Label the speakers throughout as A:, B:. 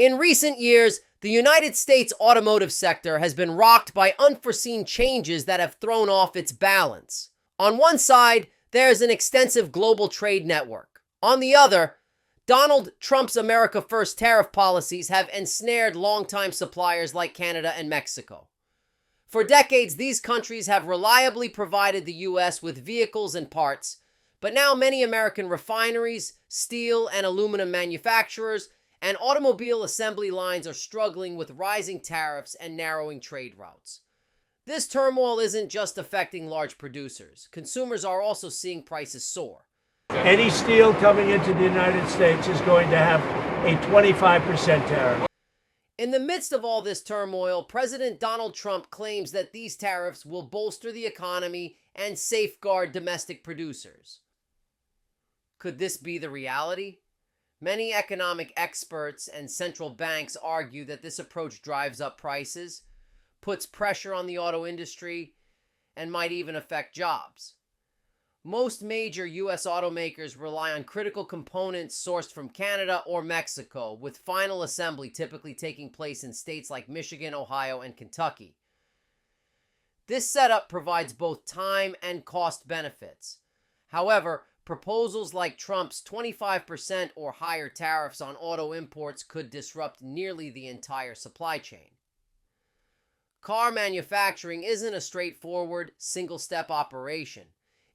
A: In recent years, the United States automotive sector has been rocked by unforeseen changes that have thrown off its balance. On one side, there is an extensive global trade network. On the other, Donald Trump's America First tariff policies have ensnared longtime suppliers like Canada and Mexico. For decades, these countries have reliably provided the U.S. with vehicles and parts, but now many American refineries, steel and aluminum manufacturers, and automobile assembly lines are struggling with rising tariffs and narrowing trade routes. This turmoil isn't just affecting large producers. Consumers are also seeing prices soar.
B: Any steel coming into the United States is going to have a 25% tariff.
A: In the midst of all this turmoil, President Donald Trump claims that these tariffs will bolster the economy and safeguard domestic producers. Could this be the reality? Many economic experts and central banks argue that this approach drives up prices, puts pressure on the auto industry, and might even affect jobs. Most major U.S. automakers rely on critical components sourced from Canada or Mexico, with final assembly typically taking place in states like Michigan, Ohio, and Kentucky. This setup provides both time and cost benefits. However, proposals like Trump's 25% or higher tariffs on auto imports could disrupt nearly the entire supply chain. Car manufacturing isn't a straightforward, single-step operation.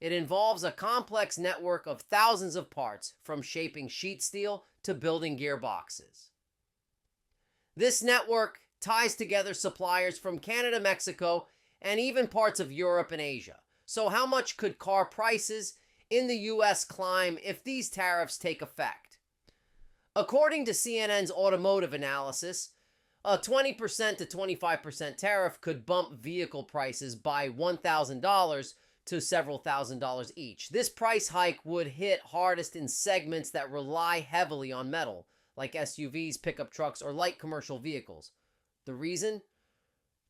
A: It involves a complex network of thousands of parts, from shaping sheet steel to building gearboxes. This network ties together suppliers from Canada, Mexico, and even parts of Europe and Asia. So how much could car prices in the U.S. climb if these tariffs take effect? According to CNN's Automotive analysis, a 20% to 25% tariff could bump vehicle prices by $1,000 to several $1,000s each. This price hike would hit hardest in segments that rely heavily on metal, like SUVs, pickup trucks, or light commercial vehicles. The reason?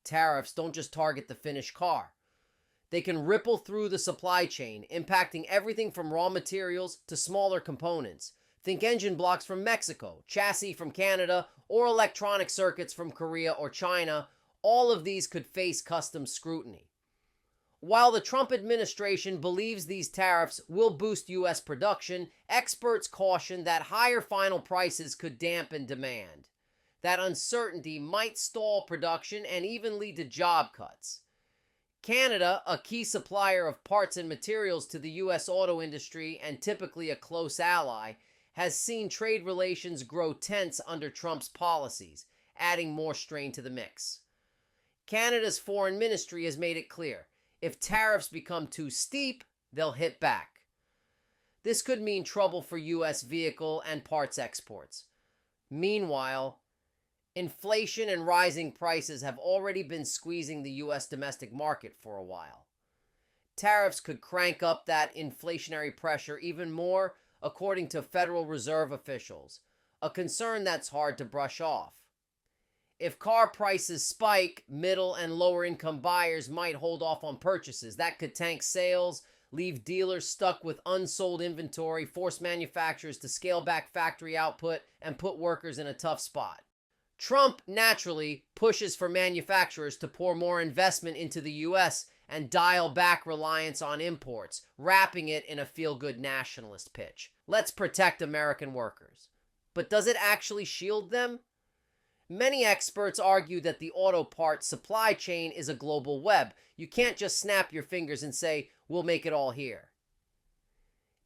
A: Tariffs don't just target the finished car. They can ripple through the supply chain, impacting everything from raw materials to smaller components. Think engine blocks from Mexico, chassis from Canada, or electronic circuits from Korea or China. All of these could face customs scrutiny. While the Trump administration believes these tariffs will boost U.S. production, experts caution that higher final prices could dampen demand. That uncertainty might stall production and even lead to job cuts. Canada, a key supplier of parts and materials to the U.S. auto industry and typically a close ally, has seen trade relations grow tense under Trump's policies, adding more strain to the mix. Canada's foreign ministry has made it clear, if tariffs become too steep, they'll hit back. This could mean trouble for U.S. vehicle and parts exports. Meanwhile, inflation and rising prices have already been squeezing the U.S. domestic market for a while. Tariffs could crank up that inflationary pressure even more, according to Federal Reserve officials, a concern that's hard to brush off. If car prices spike, middle and lower income buyers might hold off on purchases. That could tank sales, leave dealers stuck with unsold inventory, force manufacturers to scale back factory output, and put workers in a tough spot. Trump naturally pushes for manufacturers to pour more investment into the U.S. and dial back reliance on imports, wrapping it in a feel-good nationalist pitch. Let's protect American workers. But does it actually shield them? Many experts argue that the auto parts supply chain is a global web. You can't just snap your fingers and say, we'll make it all here.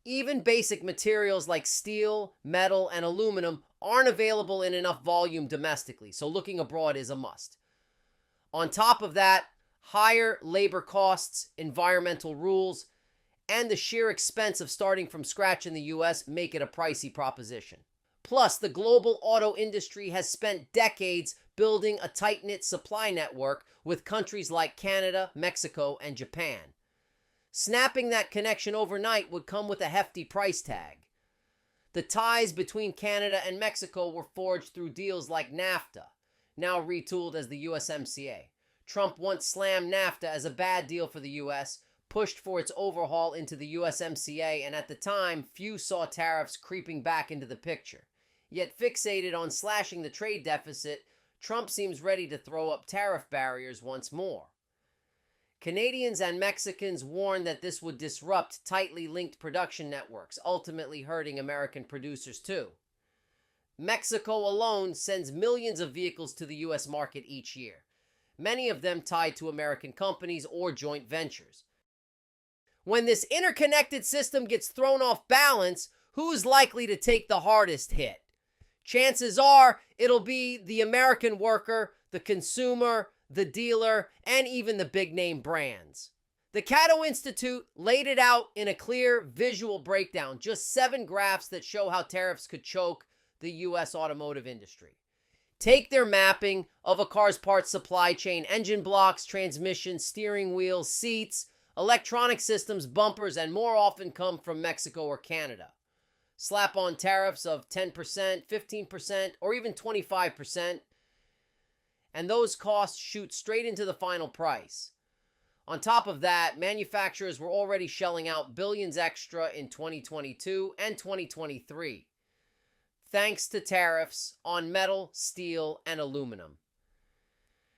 A: Even basic materials like steel, metal, and aluminum aren't available in enough volume domestically, so looking abroad is a must. On top of that, higher labor costs, environmental rules, and the sheer expense of starting from scratch in the U.S. make it a pricey proposition. Plus, the global auto industry has spent decades building a tight-knit supply network with countries like Canada, Mexico, and Japan. Snapping that connection overnight would come with a hefty price tag. The ties between Canada and Mexico were forged through deals like NAFTA, now retooled as the USMCA. Trump once slammed NAFTA as a bad deal for the U.S., pushed for its overhaul into the USMCA, and at the time, few saw tariffs creeping back into the picture. Yet fixated on slashing the trade deficit, Trump seems ready to throw up tariff barriers once more. Canadians and Mexicans warn that this would disrupt tightly linked production networks, ultimately hurting American producers too. Mexico alone sends millions of vehicles to the U.S. market each year, many of them tied to American companies or joint ventures. When this interconnected system gets thrown off balance, who's likely to take the hardest hit? Chances are it'll be the American worker, the consumer, the dealer, and even the big-name brands. The Cato Institute laid it out in a clear visual breakdown, just 7 graphs that show how tariffs could choke the U.S. automotive industry. Take their mapping of a car's parts supply chain, engine blocks, transmission, steering wheels, seats, electronic systems, bumpers, and more often come from Mexico or Canada. Slap on tariffs of 10%, 15%, or even 25%, and those costs shoot straight into the final price. On top of that, manufacturers were already shelling out billions extra in 2022 and 2023, thanks to tariffs on metal, steel, and aluminum.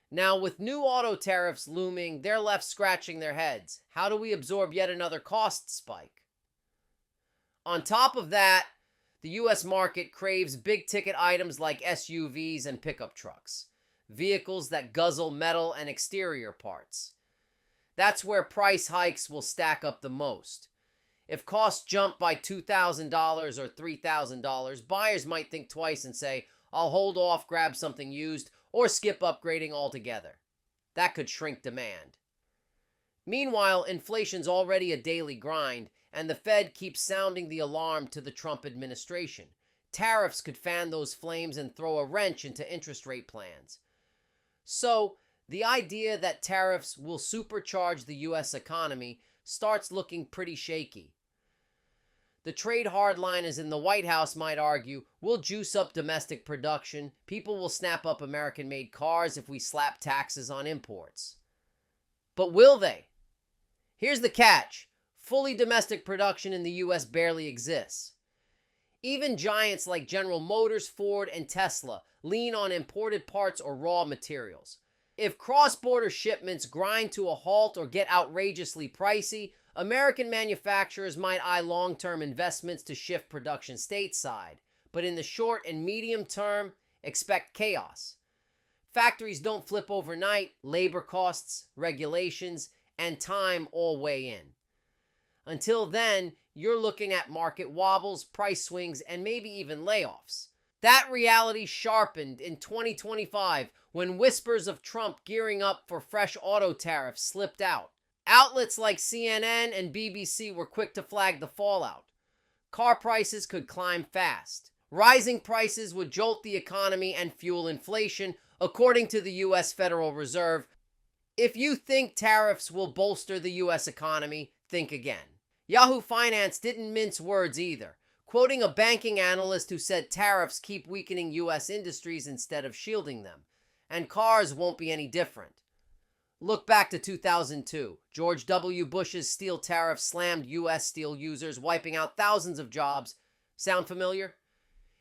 A: Now, with new auto tariffs looming, they're left scratching their heads. How do we absorb yet another cost spike? On top of that, the U.S. market craves big-ticket items like SUVs and pickup trucks, vehicles that guzzle metal and exterior parts. That's where price hikes will stack up the most. If costs jump by $2,000 or $3,000, buyers might think twice and say, I'll hold off, grab something used, or skip upgrading altogether. That could shrink demand. Meanwhile, inflation's already a daily grind, and the Fed keeps sounding the alarm to the Trump administration. Tariffs could fan those flames and throw a wrench into interest rate plans. So, the idea that tariffs will supercharge the U.S. economy starts looking pretty shaky. The trade hardliners in the White House might argue, we'll juice up domestic production, people will snap up American-made cars if we slap taxes on imports. But will they? Here's the catch. Fully domestic production in the U.S. barely exists. Even giants like General Motors, Ford, and Tesla lean on imported parts or raw materials. If cross-border shipments grind to a halt or get outrageously pricey, American manufacturers might eye long-term investments to shift production stateside. But in the short and medium term, expect chaos. Factories don't flip overnight. Labor costs, regulations, and time all weigh in. Until then, you're looking at market wobbles, price swings, and maybe even layoffs. That reality sharpened in 2025 when whispers of Trump gearing up for fresh auto tariffs slipped out. Outlets like CNN and BBC were quick to flag the fallout. Car prices could climb fast. Rising prices would jolt the economy and fuel inflation, according to the U.S. Federal Reserve. If you think tariffs will bolster the U.S. economy, think again. Yahoo Finance didn't mince words either, quoting a banking analyst who said tariffs keep weakening U.S. industries instead of shielding them, and cars won't be any different. Look back to 2002. George W. Bush's steel tariff slammed U.S. steel users, wiping out thousands of jobs. Sound familiar?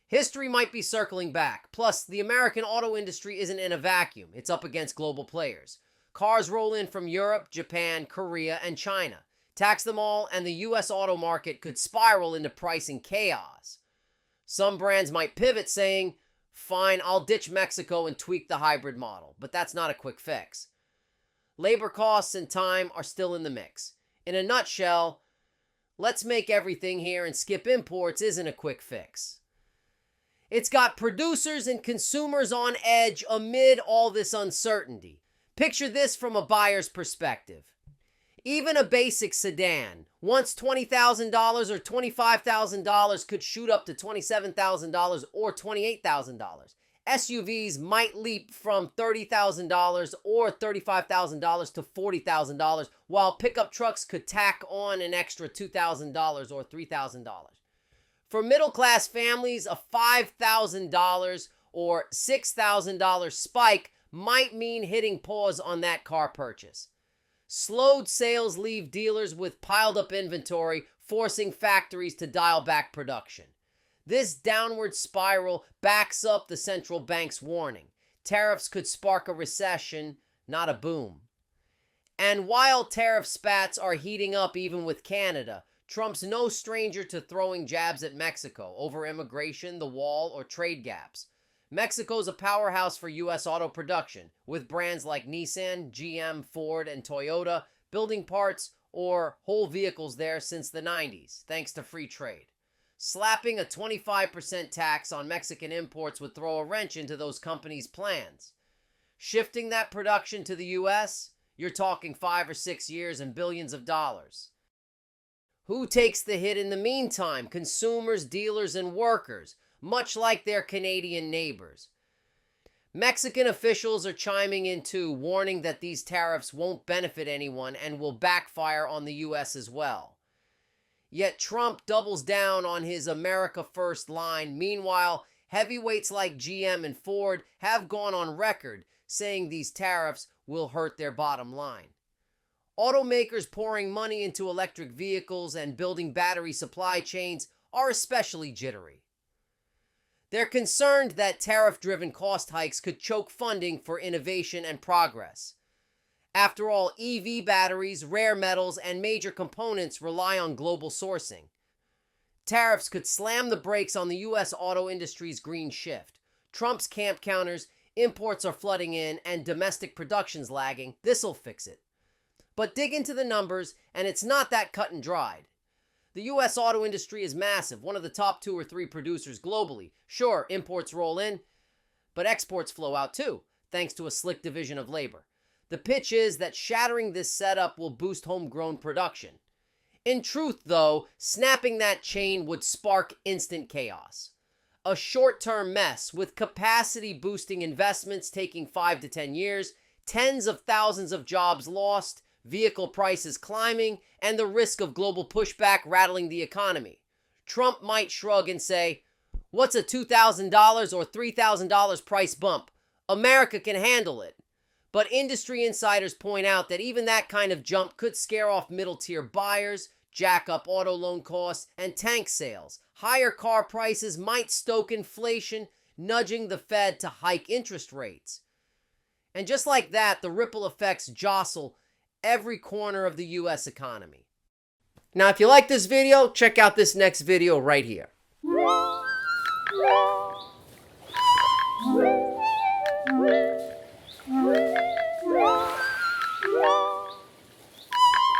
A: History might be circling back. Plus, the American auto industry isn't in a vacuum. It's up against global players. Cars roll in from Europe, Japan, Korea, and China. Tax them all, and the U.S. auto market could spiral into pricing chaos. Some brands might pivot, saying, fine, I'll ditch Mexico and tweak the hybrid model. But that's not a quick fix. Labor costs and time are still in the mix. In a nutshell, let's make everything here and skip imports isn't a quick fix. It's got producers and consumers on edge amid all this uncertainty. Picture this from a buyer's perspective. Even a basic sedan, once $20,000 or $25,000, could shoot up to $27,000 or $28,000. SUVs might leap from $30,000 or $35,000 to $40,000, while pickup trucks could tack on an extra $2,000 or $3,000. For middle-class families, a $5,000 or $6,000 spike might mean hitting pause on that car purchase. Slowed sales leave dealers with piled-up inventory, forcing factories to dial back production. This downward spiral backs up the central bank's warning. Tariffs could spark a recession, not a boom. And while tariff spats are heating up even with Canada, Trump's no stranger to throwing jabs at Mexico over immigration, the wall, or trade gaps. Mexico's a powerhouse for U.S. auto production, with brands like Nissan, GM, Ford, and Toyota building parts or whole vehicles there since the 90s, thanks to free trade. Slapping a 25% tax on Mexican imports would throw a wrench into those companies' plans. Shifting that production to the U.S., you're talking 5 or 6 years and billions of dollars. Who takes the hit in the meantime? Consumers, dealers, and workers, much like their Canadian neighbors. Mexican officials are chiming in too, warning that these tariffs won't benefit anyone and will backfire on the U.S. as well. Yet Trump doubles down on his America First line. Meanwhile, heavyweights like GM and Ford have gone on record saying these tariffs will hurt their bottom line. Automakers pouring money into electric vehicles and building battery supply chains are especially jittery. They're concerned that tariff-driven cost hikes could choke funding for innovation and progress. After all, EV batteries, rare metals, and major components rely on global sourcing. Tariffs could slam the brakes on the U.S. auto industry's green shift. Trump's camp counters, imports are flooding in, and domestic production's lagging. This'll fix it. But dig into the numbers, and it's not that cut and dried. The U.S. auto industry is massive, one of the top 2 or 3 producers globally. Sure, imports roll in, but exports flow out too, thanks to a slick division of labor. The pitch is that shattering this setup will boost homegrown production. In truth, though, snapping that chain would spark instant chaos. A short-term mess with capacity-boosting investments taking 5 to 10 years, tens of thousands of jobs lost, vehicle prices climbing, and the risk of global pushback rattling the economy. Trump might shrug and say, "What's a $2,000 or $3,000 price bump? America can handle it." But industry insiders point out that even that kind of jump could scare off middle-tier buyers, jack up auto loan costs, and tank sales. Higher car prices might stoke inflation, nudging the Fed to hike interest rates. And just like that, the ripple effects jostle every corner of the U.S. economy. Now, if you like this video, check out this next video right here.